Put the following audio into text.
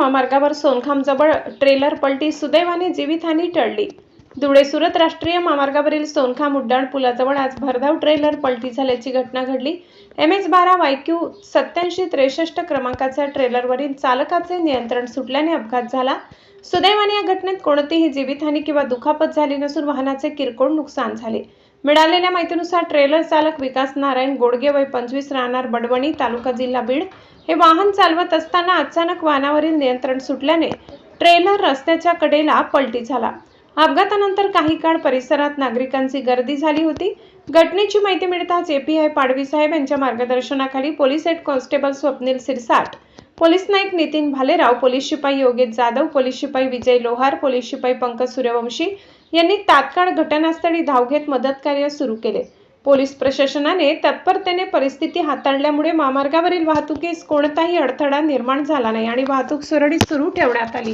महामार्गावर सोनखामजवळ ट्रेलर पलटी, सुदैवाने जीवितहानी टळली. धुळे सुरत राष्ट्रीय महामार्गावरील सोनखाम उड्डाण पुलाजवळ आज भरधाव ट्रेलर पलटी झाल्याची घटना घडली. MS-12 YQ 8763 क्रमांकाच्या ट्रेलरवरील चालकाचे नियंत्रण सुटल्याने अपघात झाला. सुदैवाने या घटनेत कोणतीही जीवितहानी किंवा दुखापत झाली नसून वाहनाचे किरकोळ नुकसान झाले. मिळालेल्या माहितीनुसार ट्रेलर चालक विकास नारायण गोडगे वय 25 राहणार बडवणी तालुका जिल्हा बीड हे वाहन चालवत असताना अचानक वाहनावरील नियंत्रण सुटल्याने ट्रेलर रस्त्याच्या कडेला पलटी झाला. अपघातानंतर काही काळ परिसरात नागरिकांची गर्दी झाली होती. घटनेची माहिती मिळताच API पाडवी साहेब यांच्या मार्गदर्शनाखाली police head constable Swapnil Sirsat, police Naik Nitin Bhalerao, police शिपाई योगेश जाधव, पोलीस शिपाई विजय लोहार, पोलीस शिपाई पंकज सूर्यवंशी यांनी तात्काळ घटनास्थळी धाव घेत मदत कार्य सुरू केले. पोलीस प्रशासनाने तत्परतेने परिस्थिती हाताळल्यामुळे महामार्गावरील वाहतुकीस कोणताही अडथळा निर्माण झाला नाही आणि वाहतूक सुरळीत सुरू ठेवण्यात आली.